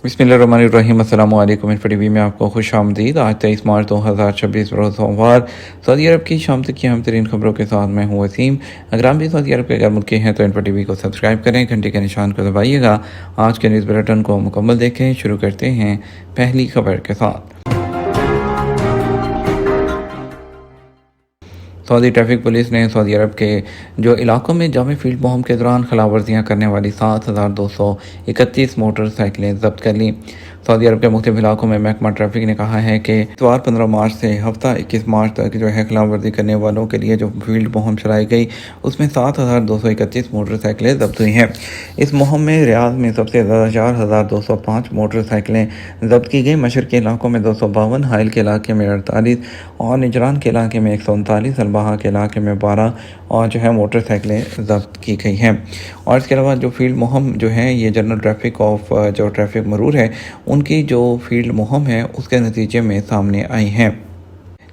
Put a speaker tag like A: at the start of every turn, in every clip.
A: बिस्मिल्लाहिर्रहमानिर्रहीम। अस्सलामु अलैकुम। टीवी में आपको खुश आमदीद। आज 23 मार्च 2026 रोज़ सोमवार सऊदी अरब की शाम तक की अहम तरीन खबरों के साथ मैं हूँ वसीम। अगर आप भी सऊदी अरब के गैर मुल्की हैं तो इन्फो टीवी को सब्सक्राइब करें, घंटे के निशान को दबाइएगा। आज के न्यूज़ बुलेटिन को मुकम्मल देखें। शुरू करते हैं पहली खबर के साथ। सऊदी ट्रैफिक पुलिस ने सऊदी अरब के जो इलाकों में जामे फील्ड मुहिम के दौरान खिलाफवर्जियाँ करने वाली 7,231 मोटरसाइकिलें जब्त कर लीं। सऊदी अरब के मुख्तलिफ इलाकों में महकमा ट्रैफिक ने कहा है कि इतवार 15 मार्च से हफ्ता 21 मार्च तक जो है खिलाफवर्जी करने वालों के लिए जो फील्ड मुहिम चलाई गई उसमें 7,231 मोटरसाइकिलें जब्त हुई हैं। इस मुहिम में रियाद में सबसे ज़्यादा 4,205 मोटरसाइकिलें जब्त की गई। मशरक़ के इलाकों में 252, हाइल के इलाके में 48 और निजरान के इलाके में 139, अलबाहा के इलाके में 12 और जो है मोटरसाइकिलें जब्त की गई हैं। और इसके अलावा जो फील्ड मुहिम जो है ये जनरल ट्रैफिक ऑफ जो ट्रैफिक मरूर है उनकी जो फील्ड मुहिम है उसके नतीजे में सामने आई हैं।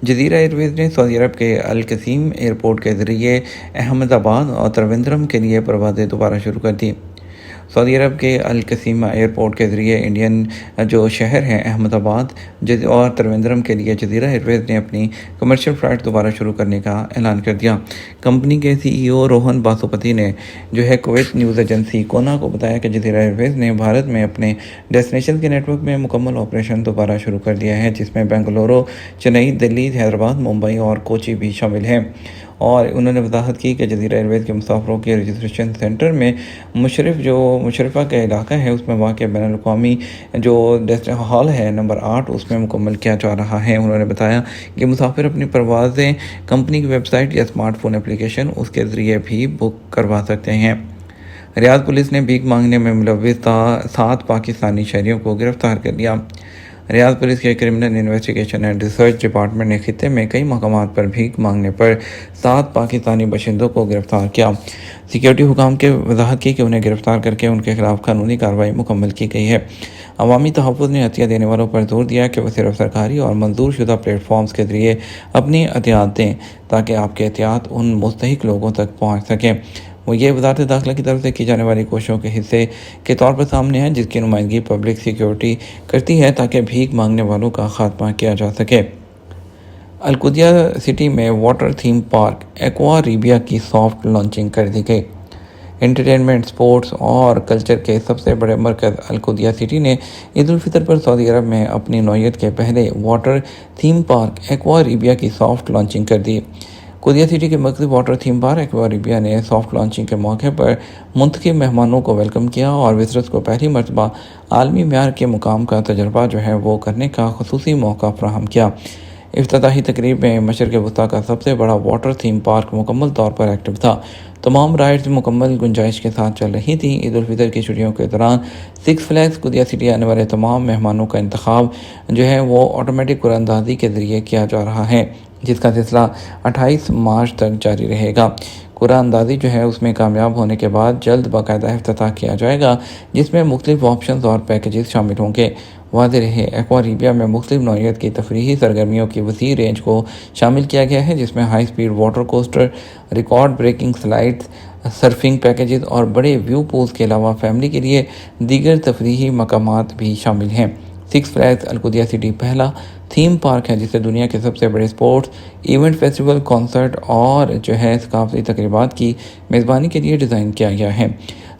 A: जज़ीरा एयरवेज़ ने सऊदी अरब के अल कसीम एयरपोर्ट के ज़रिए अहमदाबाद और त्रिवेंद्रम के लिए परवाज़ें दोबारा शुरू कर दी। सऊदी अरब के अल कसीमा एयरपोर्ट के ज़रिए इंडियन जो शहर हैं अहमदाबाद और त्रिवेंद्रम के लिए जज़ीरा एयरवेज़ ने अपनी कमर्शियल फ़्लाइट दोबारा शुरू करने का ऐलान कर दिया। कंपनी के CEO रोहन बासुपति ने जो है कुवैत न्यूज़ एजेंसी कोना को बताया कि जज़ीरा एयरवेज़ ने भारत में अपने डेस्टिनेशन के नेटवर्क में मुकम्मल ऑपरेशन दोबारा शुरू कर दिया है, जिसमें बेंगलुरु, चेन्नई, दिल्ली, हैदराबाद, मुंबई और कोची भी शामिल हैं। और उन्होंने वजाहत की कि जज़ीरा एयरवेज़ के मुसाफिरों के रजिस्ट्रेशन सेंटर में मुशरफा का इलाका है उसमें वाक़ बैनुल अक़वामी जो हॉल है नंबर 8 उसमें मुकम्मल किया जा रहा है। उन्होंने बताया कि मुसाफिर अपनी परवाज़ें कंपनी की वेबसाइट या स्मार्टफोन एप्लीकेशन उसके ज़रिए भी बुक करवा सकते हैं। रियाद पुलिस ने भीख मांगने में मुलव्विस 7 पाकिस्तानी शहरियों को गिरफ्तार कर लिया। रियाद पुलिस के criminal investigation and research department ने खित्ते में कई मकामात पर भीख मांगने पर 7 पाकिस्तानी बाशिंदों को गिरफ्तार किया। सिक्योरिटी हुकाम के वजाहत की कि उन्हें गिरफ्तार करके उनके खिलाफ कानूनी कार्रवाई मुकम्मल की गई है। अवामी तहफ़्फ़ुज़ ने अतिया देने वालों पर जोर दिया कि वह सिर्फ सरकारी और मंजूर शुदा प्लेटफॉर्म्स के ज़रिए अपनी एहतियात दें ताकि आपके एहतियात उन मुस्तहिक लोगों तक पहुँच सकें। वो ये वज़ारत दाखिला की तरफ से की जाने वाली कोशिशों के हिस्से के तौर पर सामने है, जिसकी नुमाइंदगी पब्लिक सिक्योरिटी करती है ताकि भीख मांगने वालों का खात्मा किया जा सके। अलकुदिया सिटी में वाटर थीम पार्क एक्वा रीबिया की सॉफ्ट लॉन्चिंग कर दी गई। एंटरटेनमेंट, स्पोर्ट्स और कल्चर के सबसे बड़े मरकज़ अलकुदिया सिटी ने ईद उल फितर पर सऊदी अरब में अपनी नौयत के पहले वाटर थीम पार्क एक्वा रीबिया की सॉफ्ट लॉन्चिंग कर दी। कुदिया सिटी के मरकज़ी वाटर थीम पार्क एक्वा रीबिया ने सॉफ्ट लॉन्चिंग के मौके पर मुंतखब मेहमानों को वेलकम किया और विज़िटर्स को पहली मरतबा आलमी म्यार के मुकाम का तजर्बा जो है वो करने का खुसूसी मौका फराहम किया। इफ्तिताही तकरीब में मशरक़ वस्ता का सबसे बड़ा वाटर थीम पार्क मुकम्मल तौर पर एक्टिव था। तमाम राइड्स मुकम्मल गुंजाइश के साथ चल रही थी। ईद उल फितर की छुट्टियों के दौरान 6 फ्लैग्स कुदिया सिटी आने वाले तमाम मेहमानों का इंतखाब जो है वो ऑटोमेटिक कुरानंदाजी के ज़रिए किया जा रहा है, जिसका सिलसिला 28 मार्च तक जारी रहेगा। कुरानंदाजी जो है उसमें कामयाब होने के बाद जल्द बाकायदा इफ्तिताह किया जाएगा, जिसमें मुख्तलिफ ऑप्शंस और पैकेजेस शामिल होंगे। वाज़ेह रहे एक्वा रीबिया में मुख्तलिफ नौइयत की तफरीही सरगर्मियों की वसी रेंज को शामिल किया गया है, जिसमें high speed water coaster, record breaking slides, surfing packages और बड़े व्यू पूल्स के अलावा फैमिली के लिए दीगर तफरीही मकामात भी शामिल हैं। 6 फ्लैग्स अलकुदिया सिटी पहला थीम पार्क है जिसे दुनिया के सबसे बड़े स्पोर्ट्स इवेंट, फेस्टिवल, कॉन्सर्ट और जो है सकाफती तकरीबात की मेज़बानी के लिए डिज़ाइन किया गया है।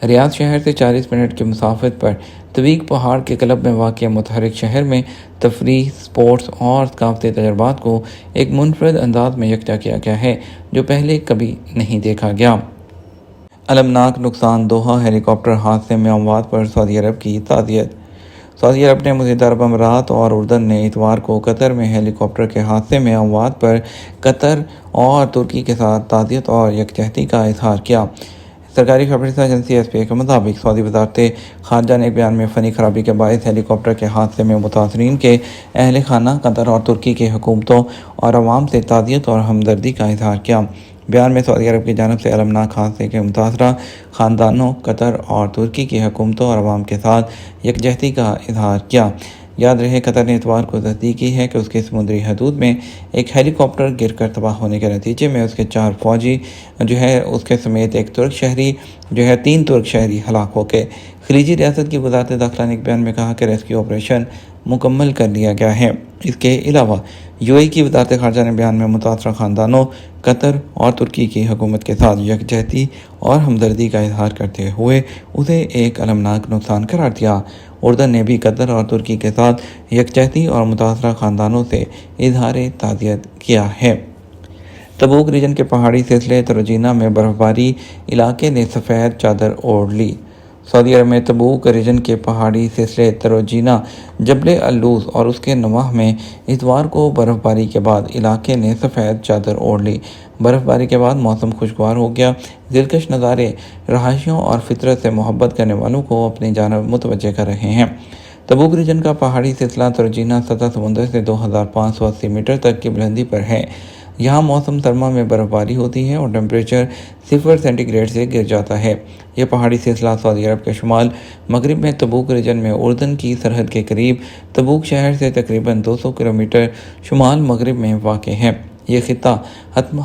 A: रियाद शहर से 40 मिनट की मुसाफत पर तवीक पहाड़ के क्लब में वाक़िया मुतहरिक शहर में तफरीह, स्पोर्ट्स और सकाफती तजर्बात को एक मुनफरद अंदाज में यकजा किया गया है जो पहले कभी नहीं देखा गया। अलमनाक नुकसान, दोहा हेलीकॉप्टर हादसे में अमवात पर सऊदी अरब की ताज़ियत। सऊदी अरब ने मुत्तहिदा अरब अमीरात और उर्दन ने इतवार को कतर में हेलीकॉप्टर के हादसे में अमवात पर कतर और तुर्की के साथ ताज़ियत और यकजहती का इजहार किया। सरकारी खबर एजेंसी SPA के मुताबिक सऊदी वज़ारत ख़ारजा ने एक बयान में फ़नी खराबी के बायस हेलीकॉप्टर के हादसे में मुतासरीन के अहल खाना, कतर और तुर्की की हुकूमतों और अवाम से ताज़ियत और हमदर्दी का इजहार किया। बयान में सऊदी अरब की जानिब से अलमनाक हादसे के मुतासरा ख़ानदानों, कतर और तुर्की की हुकूमतों और अवाम के साथ यकजहती का इजहार किया। याद रहे कतर ने इतवार को तस्दीक की है कि उसकी समुद्री हदूद में एक हेलीकॉप्टर गिरकर तबाह होने के नतीजे में उसके 4 फौजी जो है उसके समेत एक तुर्क शहरी जो है 3 तुर्क शहरी हलाक हो गए। خلیجی ریاست کی وزارت داخلہ نے ایک بیان میں کہا کہ ریسکیو آپریشن مکمل کر لیا گیا ہے۔ اس کے علاوہ UAE کی وزارت خارجہ نے بیان میں متاثرہ خاندانوں، قطر اور ترکی کی حکومت کے ساتھ یکجہتی اور ہمدردی کا اظہار کرتے ہوئے اسے ایک المناک نقصان قرار دیا۔ اردن نے بھی قطر اور ترکی کے ساتھ یکجہتی اور متاثرہ خاندانوں سے اظہار تعزیت کیا ہے۔ تبوک ریجن کے پہاڑی سلسلے تروجینا میں برف باری، علاقے نے سفید چادر اوڑھ لی۔ سعودی عرب میں تبوک ریجن کے پہاڑی سلسلے تروجینا، جبل اللوز اور اس کے نواح میں اتوار کو برف باری کے بعد علاقے نے سفید چادر اوڑھ لی۔ برف باری کے بعد موسم خوشگوار ہو گیا۔ دلکش نظارے رہائشیوں اور فطرت سے محبت کرنے والوں کو اپنی جانب متوجہ کر رہے ہیں۔ تبوک ریجن کا پہاڑی سلسلہ تروجینا سطح سمندر سے 2580 میٹر تک کی بلندی پر ہے۔ یہاں موسم سرما میں برف باری ہوتی ہے اور ٹمپریچر 0 سینٹی گریڈ سے گر جاتا ہے۔ یہ پہاڑی سلسلہ سعودی عرب کے شمال مغرب میں تبوک ریجن میں اردن کی سرحد کے قریب تبوک شہر سے تقریباً 200 کلومیٹر شمال مغرب میں واقع ہے۔ یہ خطہ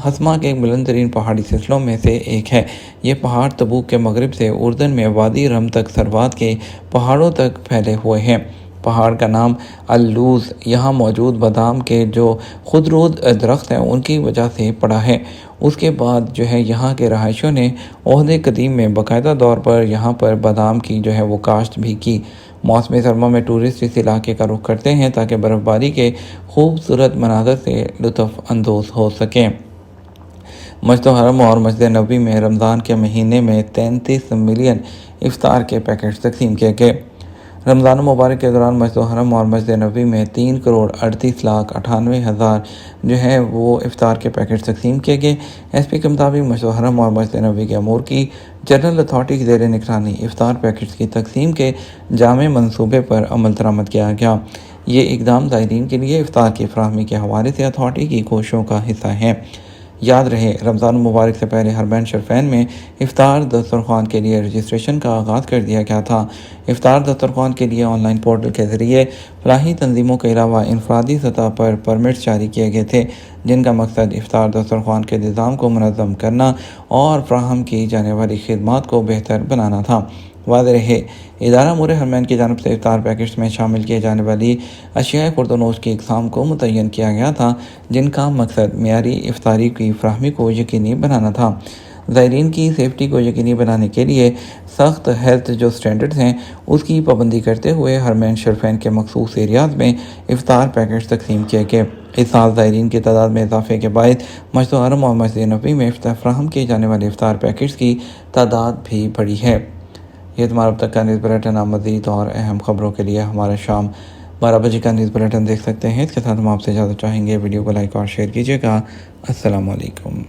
A: ہسما کے بلند ترین پہاڑی سلسلوں میں سے ایک ہے۔ یہ پہاڑ تبوک کے مغرب سے اردن میں وادی رم تک سروات کے پہاڑوں تک پھیلے ہوئے ہیں۔ پہاڑ کا نام اللوز یہاں موجود بادام کے جو خودرود درخت ہیں ان کی وجہ سے پڑا ہے۔ اس کے بعد یہاں کے رہائشیوں نے عہد قدیم میں باقاعدہ طور پر یہاں پر بادام کی وہ کاشت بھی کی۔ موسم سرما میں ٹورسٹ اس علاقے کا رخ کرتے ہیں تاکہ برف باری کے خوبصورت مناظر سے لطف اندوز ہو سکیں۔ مسجد الحرم اور مسجد نبوی میں رمضان کے مہینے میں 33 ملین افطار کے پیکٹس تقسیم کیے گئے۔ رمضان المبارک کے دوران مسجد الحرم اور مسجد نبوی میں 3,38,98,000 وہ افطار کے پیکٹس تقسیم کیے گئے۔ SP کے مطابق مسجد الحرم اور مسجد نبوی کے امور کی جنرل اتھارٹی کی زیر نگرانی افطار پیکٹس کی تقسیم کے جامع منصوبے پر عمل درآمد کیا گیا۔ یہ اقدام زائرین کے لیے افطار کی فراہمی کے حوالے سے اتھارٹی کی کوششوں کا حصہ ہے۔ یاد رہے، رمضان المبارک سے پہلے حرمین شریفین میں افطار دسترخوان کے لیے رجسٹریشن کا آغاز کر دیا گیا تھا۔ افطار دسترخوان کے لیے آن لائن پورٹل کے ذریعے فلاحی تنظیموں کے علاوہ انفرادی سطح پر پرمٹس جاری کیے گئے تھے، جن کا مقصد افطار دسترخوان کے نظام کو منظم کرنا اور فراہم کی جانے والی خدمات کو بہتر بنانا تھا۔ واضح رہے، ادارہ امور حرمین کی جانب سے افطار پیکٹس میں شامل کیے جانے والی اشیاء خورد و نوش کی اقسام کو متعین کیا گیا تھا، جن کا مقصد معیاری افطاری کی فراہمی کو یقینی بنانا تھا۔ زائرین کی سیفٹی کو یقینی بنانے کے لیے سخت ہیلتھ سٹینڈرڈز ہیں، اس کی پابندی کرتے ہوئے حرمین شریفین کے مخصوص ایریاز میں افطار پیکٹس تقسیم کیے گئے۔ اس سال زائرین کی تعداد میں اضافے کے باعث مسجد الحرم اور مسجد نبوی میں فراہم کیے جانے والے افطار پیکٹس کی تعداد بھی بڑھی ہے۔ یہ تمہارا اب تک کا نیوز بلیٹن۔ آپ مزید اور اہم خبروں کے لیے ہمارا شام 12 بجے کا نیوز بلیٹن دیکھ سکتے ہیں۔ اس کے ساتھ ہم آپ سے اجازت چاہیں گے، ویڈیو کو لائک اور شیئر کیجیے گا۔ السلام علیکم۔